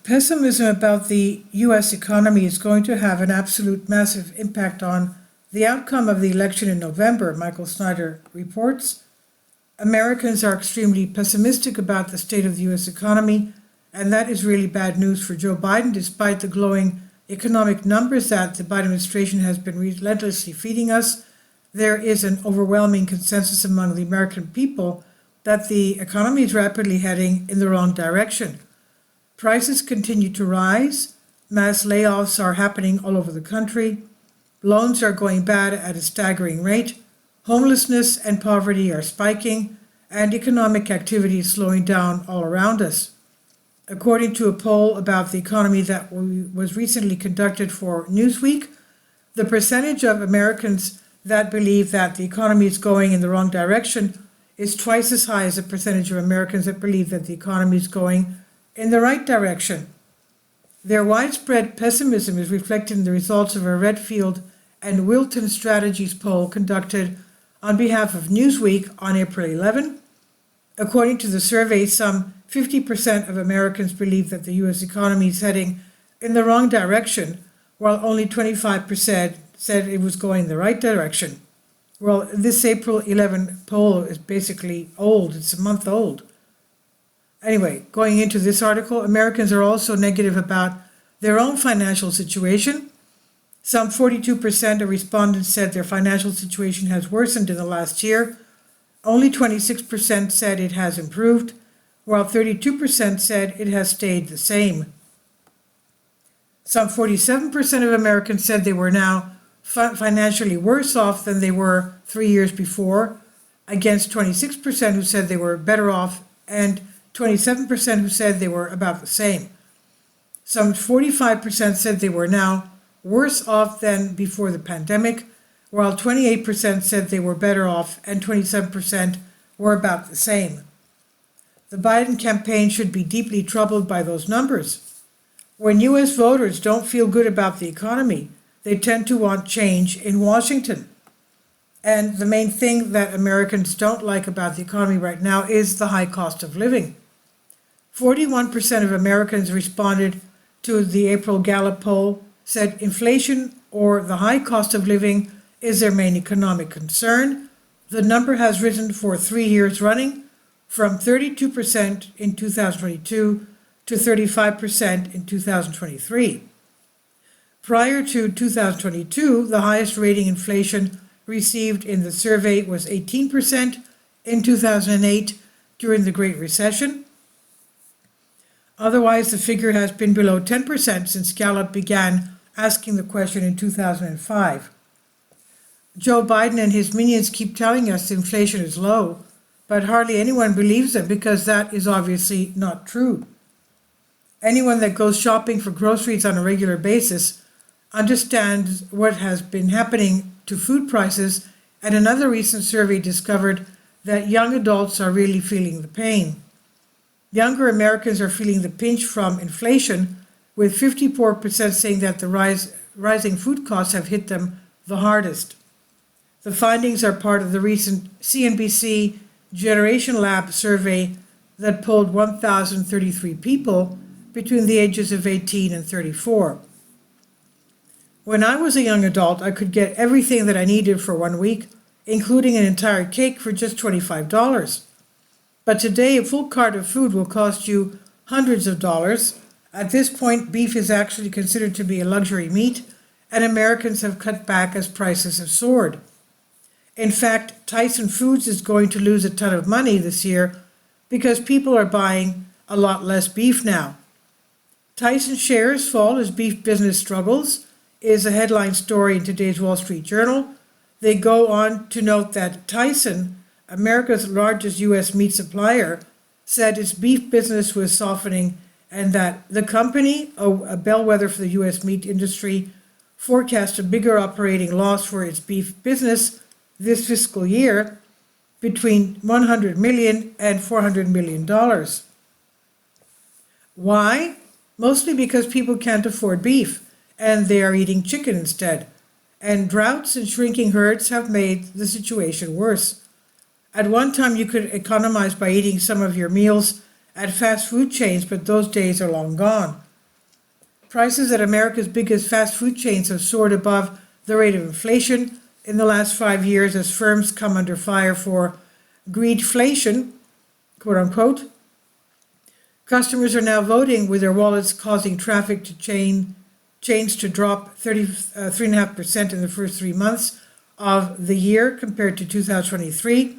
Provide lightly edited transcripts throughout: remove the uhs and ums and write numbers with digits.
Pessimism about the U.S. economy is going to have an absolute massive impact on the outcome of the election in November, Michael Snyder reports. Americans are extremely pessimistic about the state of the U.S. economy, and that is really bad news for Joe Biden, despite the glowing economic numbers that the Biden administration has been relentlessly feeding us. There is an overwhelming consensus among the American people that the economy is rapidly heading in the wrong direction. Prices continue to rise, mass layoffs are happening all over the country, loans are going bad at a staggering rate, homelessness and poverty are spiking, and economic activity is slowing down all around us. According to a poll about the economy that was recently conducted for Newsweek, the percentage of Americans that believe that the economy is going in the wrong direction is twice as high as the percentage of Americans that believe that the economy is going in the right direction. Their widespread pessimism is reflected in the results of a Redfield and Wilton Strategies poll conducted on behalf of Newsweek on April 11. According to the survey, some 50% of Americans believe that the U.S. economy is heading in the wrong direction, while only 25% said it was going the right direction. Well, this April 11 poll is basically old. It's a month old. Anyway, going into this article, Americans are also negative about their own financial situation. Some 42% of respondents said their financial situation has worsened in the last year. Only 26% said it has improved, while 32% said it has stayed the same. Some 47% of Americans said they were now financially worse off than they were 3 years before, against 26% who said they were better off and 27% who said they were about the same. Some 45% said they were now worse off than before the pandemic, while 28% said they were better off and 27% were about the same. The Biden campaign should be deeply troubled by those numbers. When U.S. voters don't feel good about the economy, they tend to want change in Washington. And the main thing that Americans don't like about the economy right now is the high cost of living. 41% of Americans responded to the April Gallup poll said inflation or the high cost of living is their main economic concern. The number has risen for 3 years running, from 32% in 2022 to 35% in 2023. Prior to 2022, the highest rating inflation received in the survey was 18% in 2008 during the Great Recession. Otherwise, the figure has been below 10% since Gallup began asking the question in 2005. Joe Biden and his minions keep telling us inflation is low, but hardly anyone believes them because that is obviously not true. Anyone that goes shopping for groceries on a regular basis understands what has been happening to food prices, and another recent survey discovered that young adults are really feeling the pain. Younger Americans are feeling the pinch from inflation, with 54% saying that the rising food costs have hit them the hardest. The findings are part of the recent CNBC Generation Lab survey that polled 1,033 people between the ages of 18 and 34. When I was a young adult, I could get everything that I needed for 1 week, including an entire cake, for just $25. But today, a full cart of food will cost you hundreds of dollars. At this point, beef is actually considered to be a luxury meat, and Americans have cut back as prices have soared. In fact, Tyson Foods is going to lose a ton of money this year because people are buying a lot less beef now. Tyson shares fall as beef business struggles is a headline story in today's Wall Street Journal. They go on to note that Tyson, America's largest U.S. meat supplier, said its beef business was softening and that the company, a bellwether for the U.S. meat industry, forecast a bigger operating loss for its beef business this fiscal year between $100 million and $400 million. Why? Mostly because people can't afford beef and they are eating chicken instead. And droughts and shrinking herds have made the situation worse. At one time, you could economize by eating some of your meals at fast food chains, but those days are long gone. prices at America's biggest fast food chains have soared above the rate of inflation in the last 5 years as firms come under fire for greedflation, quote unquote. Customers are now voting with their wallets, causing traffic to chains to drop 3.5% in the first 3 months of the year compared to 2023,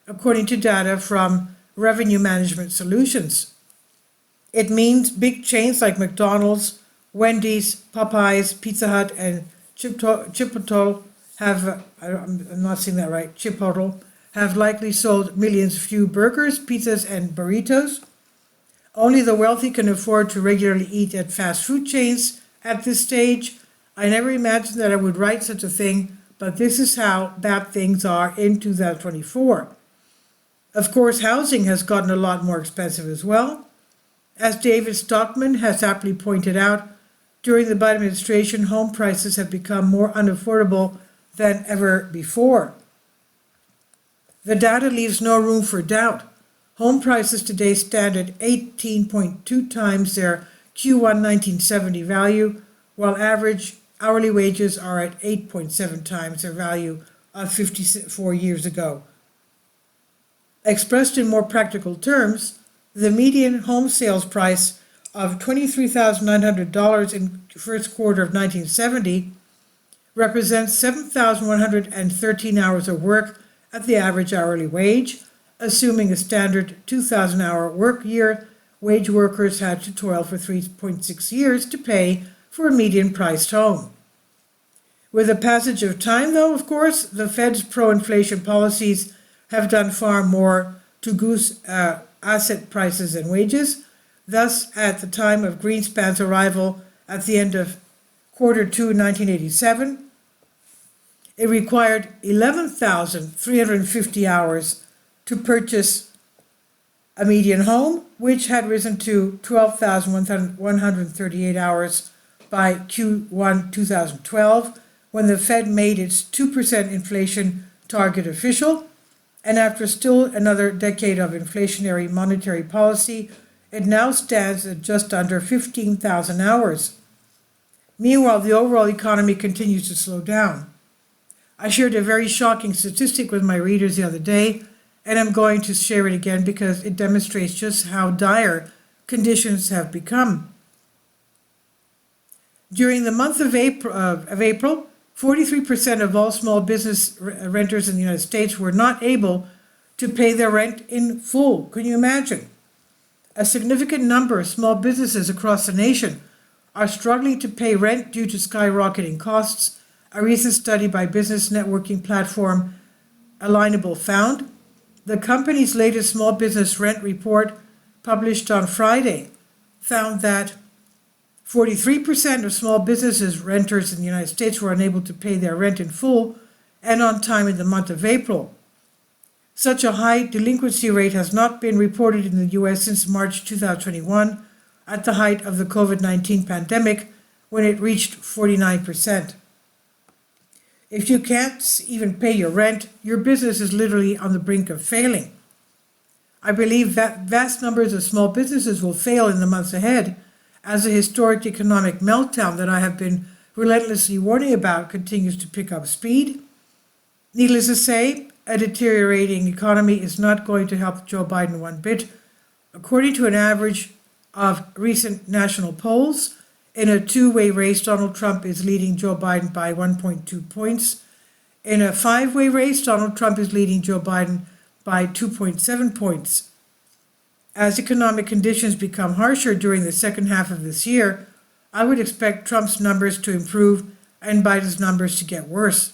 according to data from Revenue Management Solutions. It means big chains like McDonald's, Wendy's, Popeyes, Pizza Hut, and Chipotle have, I'm not saying that right, Chipotle, have likely sold millions few burgers, pizzas, and burritos. Only the wealthy can afford to regularly eat at fast food chains at this stage. I never imagined that I would write such a thing, but this is how bad things are in 2024. Of course, housing has gotten a lot more expensive as well. As David Stockman has aptly pointed out, during the Biden administration, home prices have become more unaffordable than ever before. The data leaves no room for doubt. Home prices today stand at 18.2 times their Q1 1970 value, while average hourly wages are at 8.7 times their value of 54 years ago. Expressed in more practical terms, the median home sales price of $23,900 in the first quarter of 1970 represents 7,113 hours of work at the average hourly wage. Assuming a standard 2,000-hour work year, wage workers had to toil for 3.6 years to pay for a median-priced home. With the passage of time, though, of course, the Fed's pro-inflation policies have done far more to goose asset prices and wages. Thus, at the time of Greenspan's arrival at the end of quarter 2, 1987, it required 11,350 hours to purchase a median home, which had risen to 12,138 hours by Q1 2012, when the Fed made its 2% inflation target official. And after still another decade of inflationary monetary policy, it now stands at just under 15,000 hours. Meanwhile, the overall economy continues to slow down. I shared a very shocking statistic with my readers the other day, and I'm going to share it again because it demonstrates just how dire conditions have become. During the month of April, 43% of all small business renters in the United States were not able to pay their rent in full. Can you imagine? A significant number of small businesses across the nation are struggling to pay rent due to skyrocketing costs. A recent study by business networking platform Alignable found. The company's latest small business rent report, published on Friday, found that 43% of small businesses renters in the United States were unable to pay their rent in full and on time in the month of April. Such a high delinquency rate has not been reported in the U.S. since March 2021, at the height of the COVID-19 pandemic, when it reached 49%. If you can't even pay your rent, your business is literally on the brink of failing. I believe that vast numbers of small businesses will fail in the months ahead, as the historic economic meltdown that I have been relentlessly warning about continues to pick up speed. Needless to say, a deteriorating economy is not going to help Joe Biden one bit. According to an average of recent national polls, in a two-way race, Donald Trump is leading Joe Biden by 1.2 points. In a five-way race, Donald Trump is leading Joe Biden by 2.7 points. As economic conditions become harsher during the second half of this year, I would expect Trump's numbers to improve and Biden's numbers to get worse.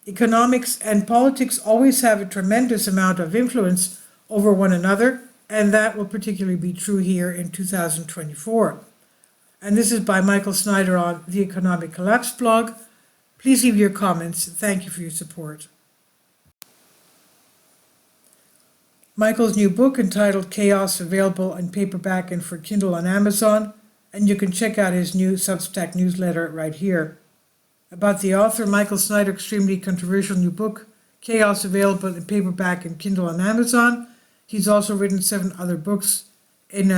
Economics and politics always have a tremendous amount of influence over one another, and that will particularly be true here in 2024. And this is by Michael Snyder on the Economic Collapse blog. Please leave your comments. Thank you for your support. Michael's new book entitled Chaos, available in paperback and for Kindle on Amazon, and you can check out his new Substack newsletter right here. About the author, Michael Snyder, extremely controversial new book, Chaos, available in paperback and Kindle on Amazon. He's also written 7 other books in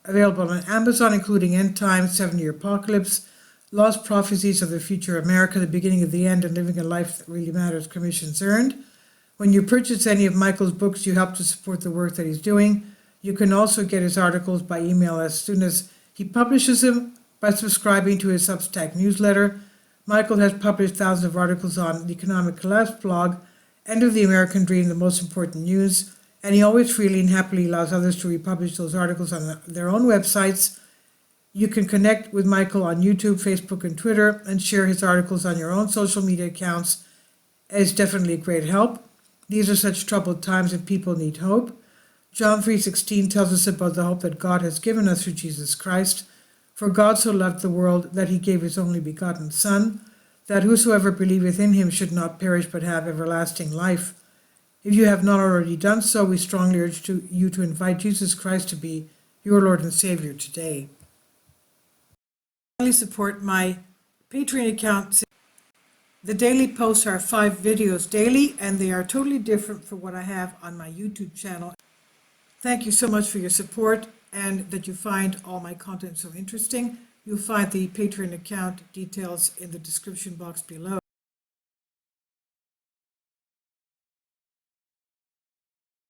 available on Amazon, including End Times, 7-Year Apocalypse, Lost Prophecies of the Future America, The Beginning of the End, and Living a Life That Really Matters, commissions earned. When you purchase any of Michael's books, you help to support the work that he's doing. You can also get his articles by email as soon as he publishes them by subscribing to his Substack newsletter. Michael has published thousands of articles on the Economic Collapse blog, End of the American Dream, The Most Important News, and he always freely and happily allows others to republish those articles on their own websites. You can connect with Michael on YouTube, Facebook, and Twitter, and share his articles on your own social media accounts. It's definitely a great help. These are such troubled times and people need hope. John 3:16 tells us about the hope that God has given us through Jesus Christ. For God so loved the world that he gave his only begotten Son, that whosoever believeth in him should not perish but have everlasting life. If you have not already done so, we strongly urge you to invite Jesus Christ to be your Lord and Savior today. Finally, support my Patreon account. The daily posts are 5 videos daily, and they are totally different from what I have on my YouTube channel. Thank you so much for your support and that you find all my content so interesting. You'll find the Patreon account details in the description box below.